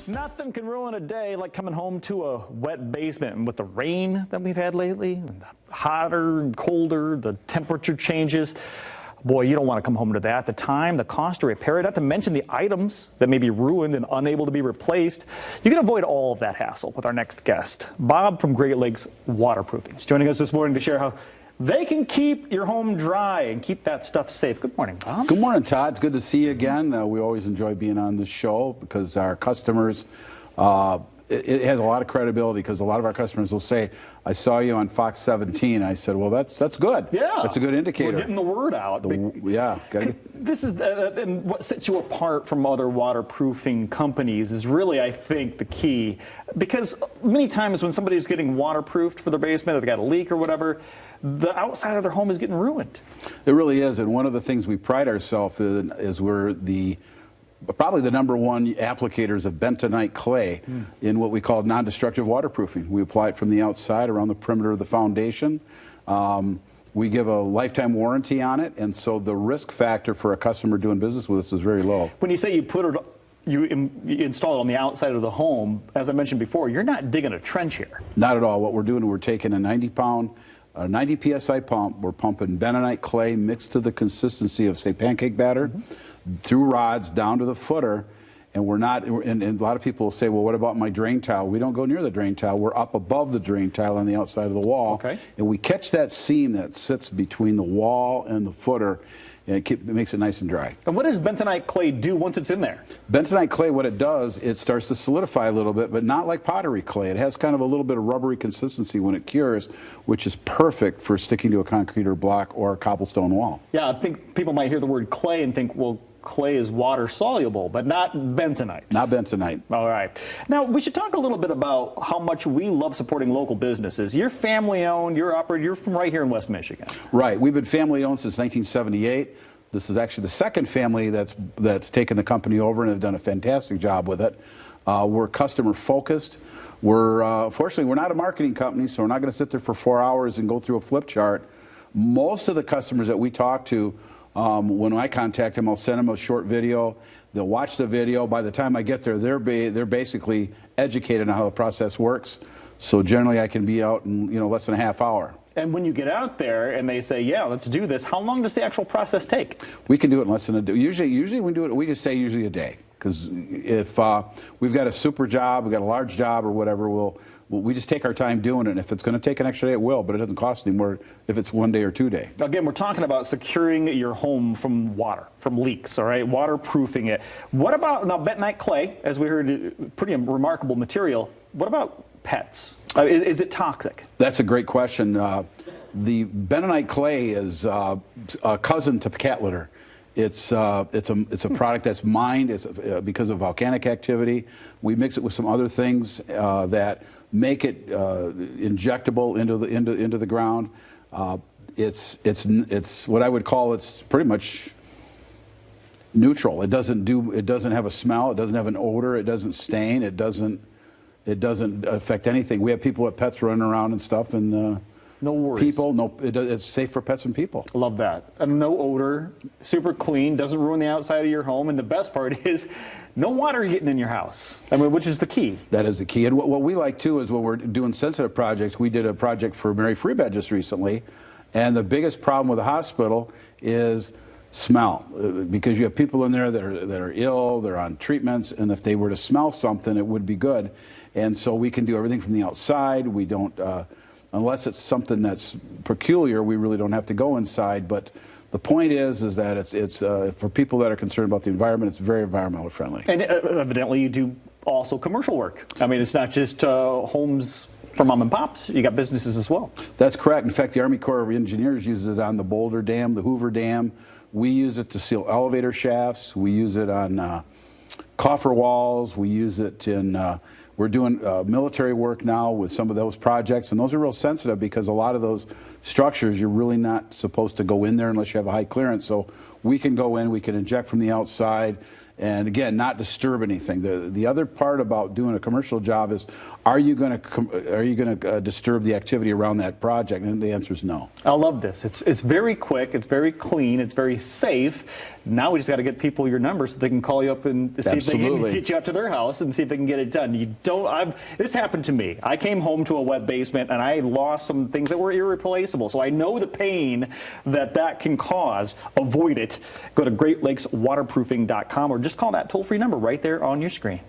Nothing can ruin a day like coming home to a wet basement. And with the rain that we've had lately, and the hotter and colder, the temperature changes, boy, you don't want to come home to that. The time, the cost to repair it, not to mention the items that may be ruined and unable to be replaced. You can avoid all of that hassle with our next guest, Bob from Great Lakes Waterproofing. He's joining us this morning to share how they can keep your home dry and keep that stuff safe. Good morning, Bob. Good morning, Todd. It's good to see you again. We always enjoy being on this show because our customers, it has a lot of credibility because a lot of our customers will say, I saw you on Fox 17. I said, well, that's good. Yeah. That's a good indicator. We're getting the word out. Yeah. This is and what sets you apart from other waterproofing companies is really, I think, the key. Because many times when somebody's getting waterproofed for their basement, or they got a leak or whatever, the outside of their home is getting ruined. It really is. And one of the things we pride ourselves in is we're probably the #1 applicators of bentonite clay in what we call non-destructive waterproofing. We apply it from the outside around the perimeter of the foundation. We give a lifetime warranty on it, and so the risk factor for a customer doing business with us is very low. When you say you install it on the outside of the home, as I mentioned before, you're not digging a trench here. Not at all. What we're doing, we're taking a 90 PSI pump, we're pumping bentonite clay mixed to the consistency of, say, pancake batter, through rods down to the footer, and we're not, and a lot of people will say, well, what about my drain tile? We don't go near the drain tile. We're up above the drain tile on the outside of the wall, and we catch that seam that sits between the wall and the footer, and it makes it nice and dry. And what does bentonite clay do once it's in there? Bentonite clay, what it does, it starts to solidify a little bit, but not like pottery clay. It has kind of a little bit of rubbery consistency when it cures, which is perfect for sticking to a concrete or block or a cobblestone wall. Yeah, I think people might hear the word clay and think, well, clay is water soluble, but not bentonite. Not bentonite. All right. Now, we should talk a little bit about how much we love supporting local businesses. You're family owned, you're operated, you're from right here in West Michigan. Right. We've been family owned since 1978. This is actually the second family that's taken the company over and have done a fantastic job with it. We're customer focused. Fortunately, we're not a marketing company, so we're not going to sit there for 4 hours and go through a flip chart. Most of the customers that we talk to, when I contact them, I'll send them a short video. They'll watch the video. By the time I get there, they're basically educated on how the process works. So generally, I can be out in less than a half hour. And when you get out there and they say, yeah, let's do this, how long does the actual process take? We can do it in less than a day. Usually we do it, we just say usually a day. Because if we've got a super job, we've got a large job or whatever, we just take our time doing it. And if it's going to take an extra day, it will, but it doesn't cost any more if it's 1 day or 2 day. Again, we're talking about securing your home from water, from leaks, all right, waterproofing it. What about, now bentonite clay, as we heard, pretty remarkable material. What about pets? Is it toxic? That's a great question. The bentonite clay is a cousin to cat litter. It's a product that's mined because of volcanic activity. We mix it with some other things that make it injectable into the ground. It's what I would call, it's pretty much neutral. It doesn't have a smell. It doesn't have an odor. It doesn't stain. It doesn't affect anything. We have people with pets running around and stuff, and no worries. It's safe for pets and people. Love that. And no odor, super clean, doesn't ruin the outside of your home, and the best part is no water getting in your house. I mean, which is the key. That is the key. And what we like too is when we're doing sensitive projects. We did a project for Mary Free Bed just recently, and the biggest problem with the hospital is smell, because you have people in there that are ill, they're on treatments, and if they were to smell something, it would be good. And so we can do everything from the outside. We don't, unless it's something that's peculiar, we really don't have to go inside. But the point is that it's for people that are concerned about the environment, it's very environmentally friendly. And evidently you do also commercial work. I mean, it's not just homes for mom and pops. You got businesses as well. That's correct. In fact, the Army Corps of Engineers uses it on the Boulder Dam, the Hoover Dam. We use it to seal elevator shafts. We use it on coffer walls. We use it in, we're doing military work now with some of those projects, and those are real sensitive because a lot of those structures, you're really not supposed to go in there unless you have a high clearance. So we can go in, we can inject from the outside, and again, not disturb anything. The other part about doing a commercial job is, are you going to disturb the activity around that project? And the answer is no. I love this. It's very quick, it's very clean, it's very safe. Now we just got to get people your numbers so they can call you up and see if they can get you out to their house and see if they can get it done. This happened to me. I came home to a wet basement and I lost some things that were irreplaceable. So I know the pain that can cause. Avoid it. Go to GreatLakesWaterproofing.com or just call that toll-free number right there on your screen.